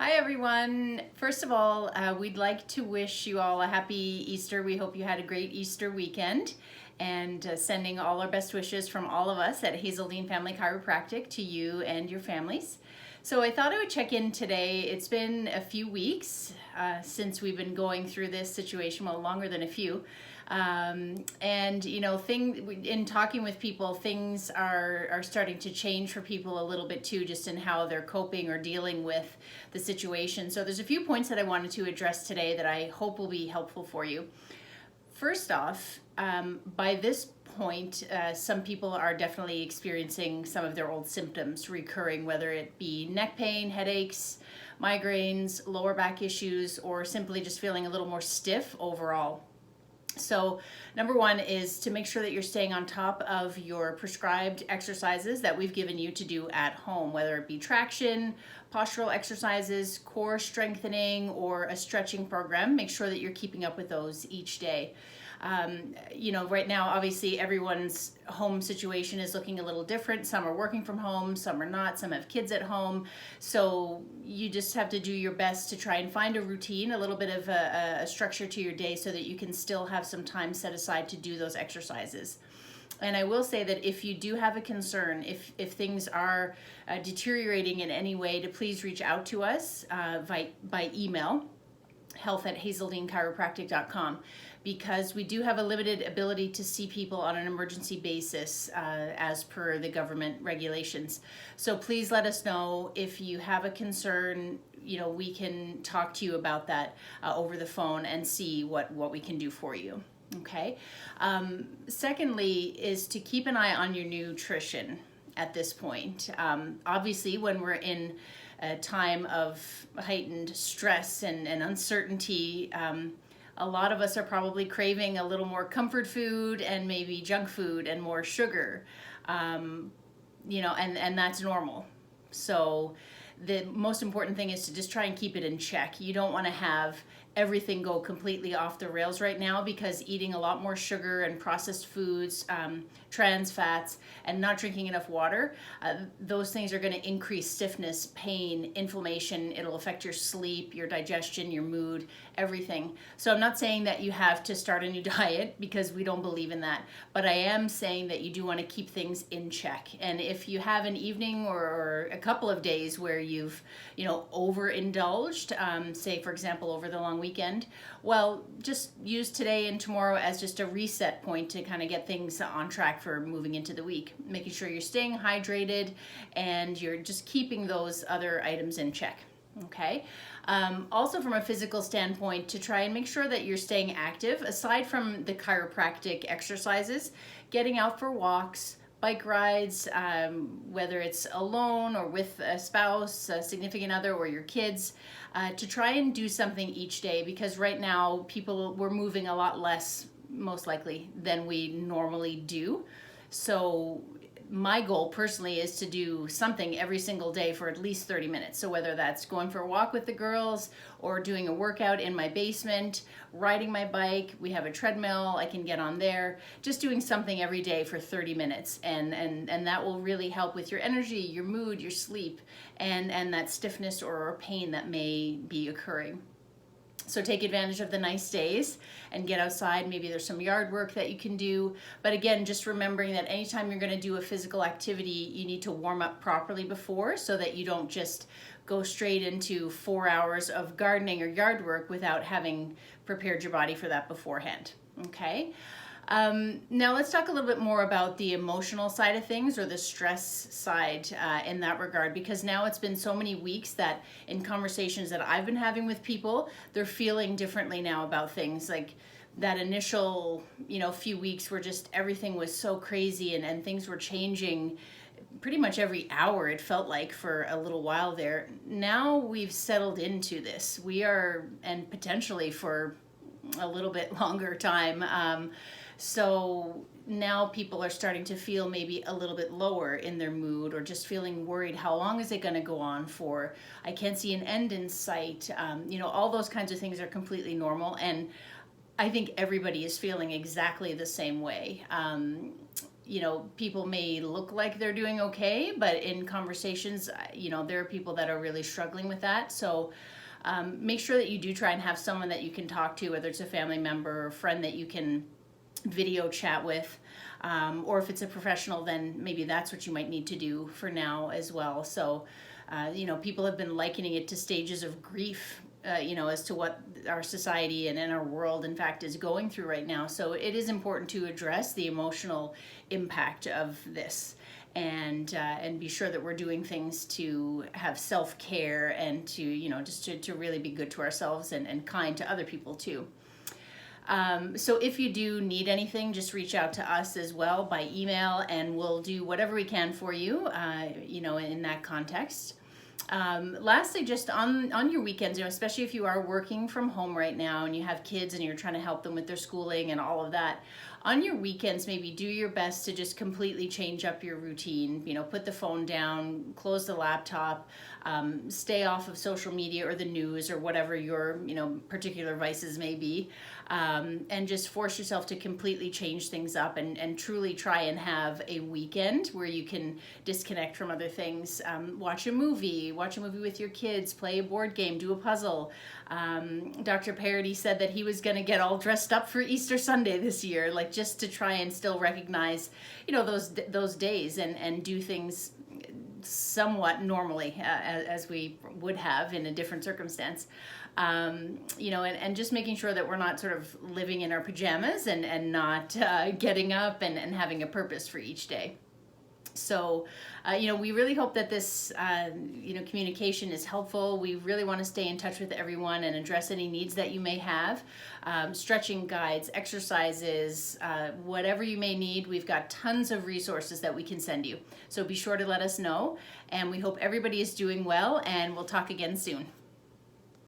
Hi everyone. First of all, we'd like to wish you all a happy Easter. We hope you had a great Easter weekend and sending all our best wishes from all of us at Hazeldean Family Chiropractic to you and your families. So I thought I would check in today. It's been a few weeks since we've been going through this situation, well, longer than a few. And you know, in talking with people, things are starting to change for people a little bit too, just in how they're coping or dealing with the situation. So there's a few points that I wanted to address today that I hope will be helpful for you. First off, by this point, some people are definitely experiencing some of their old symptoms recurring, whether it be neck pain, headaches, migraines, lower back issues, or simply just feeling a little more stiff overall. So number one is to make sure that you're staying on top of your prescribed exercises that we've given you to do at home, whether it be traction, postural exercises, core strengthening, or a stretching program. Make sure that you're keeping up with those each day. You know, right now, obviously, everyone's home situation is looking a little different. Some are working from home, some are not, some have kids at home. So you just have to do your best to try and find a routine, a little bit of a structure to your day so that you can still have some time set aside to do those exercises. And I will say that if you do have a concern, if things are deteriorating in any way, to please reach out to us by email, health@hazeldeanchiropractic.com, because we do have a limited ability to see people on an emergency basis as per the government regulations. So please let us know if you have a concern. You know, we can talk to you about that over the phone and see what we can do for you. Okay. Secondly is to keep an eye on your nutrition at this point. Obviously, when we're in a time of heightened stress and uncertainty, a lot of us are probably craving a little more comfort food and maybe junk food and more sugar, you know, and that's normal. So the most important thing is to just try and keep it in check. You don't want to have everything go completely off the rails right now, because eating a lot more sugar and processed foods, trans fats, and not drinking enough water, those things are going to increase stiffness, pain, inflammation. It'll affect your sleep, your digestion, your mood, everything. So I'm not saying that you have to start a new diet, because we don't believe in that, but I am saying that you do want to keep things in check. And if you have an evening or a couple of days where you've, you know, overindulged, say for example over the long weekend, well, just use today and tomorrow as just a reset point to kind of get things on track for moving into the week, making sure you're staying hydrated and you're just keeping those other items in check. Okay. Also from a physical standpoint, to try and make sure that you're staying active, aside from the chiropractic exercises, getting out for walks, bike rides, whether it's alone or with a spouse, a significant other, or your kids, to try and do something each day, because right now we're moving a lot less, most likely, than we normally do. So my goal personally is to do something every single day for at least 30 minutes. So whether that's going for a walk with the girls or doing a workout in my basement, riding my bike, we have a treadmill, I can get on there, just doing something every day for 30 minutes. And that will really help with your energy, your mood, your sleep, and that stiffness or pain that may be occurring. So take advantage of the nice days and get outside. Maybe there's some yard work that you can do. But again, just remembering that anytime you're going to do a physical activity, you need to warm up properly before, so that you don't just go straight into 4 hours of gardening or yard work without having prepared your body for that beforehand. Okay. Now let's talk a little bit more about the emotional side of things, or the stress side in that regard, because now it's been so many weeks that in conversations that I've been having with people, they're feeling differently now about things. Like that initial, you know, few weeks where just everything was so crazy and things were changing pretty much every hour, it felt like, for a little while there. Now we've settled into this. We are, and potentially for a little bit longer time. So now people are starting to feel maybe a little bit lower in their mood, or just feeling worried. How long is it going to go on for? I can't see an end in sight. You know, all those kinds of things are completely normal. And I think everybody is feeling exactly the same way. people may look like they're doing okay, but in conversations, there are people that are really struggling with that. So make sure that you do try and have someone that you can talk to, whether it's a family member or friend that you can video chat with, or if it's a professional, then maybe that's what you might need to do for now as well. So, people have been likening it to stages of grief, as to what our society and in our world, in fact, is going through right now. So it is important to address the emotional impact of this, and be sure that we're doing things to have self-care and to, just to really be good to ourselves and kind to other people too. So if you do need anything, just reach out to us as well by email, and we'll do whatever we can for you, in that context. Lastly, just on your weekends, especially if you are working from home right now and you have kids and you're trying to help them with their schooling and all of that, on your weekends, maybe do your best to just completely change up your routine. Put the phone down, close the laptop, stay off of social media or the news or whatever your particular vices may be, and just force yourself to completely change things up and truly try and have a weekend where you can disconnect from other things. Watch a movie with your kids, play a board game, do a puzzle. Dr. Paradis said that he was going to get all dressed up for Easter Sunday this year, just to try and still recognize, those days and do things somewhat normally, as we would have in a different circumstance. And just making sure that we're not sort of living in our pajamas and not getting up and having a purpose for each day. So, we really hope that this, communication is helpful. We really want to stay in touch with everyone and address any needs that you may have. Stretching guides, exercises, whatever you may need, we've got tons of resources that we can send you. So be sure to let us know, and we hope everybody is doing well, and we'll talk again soon.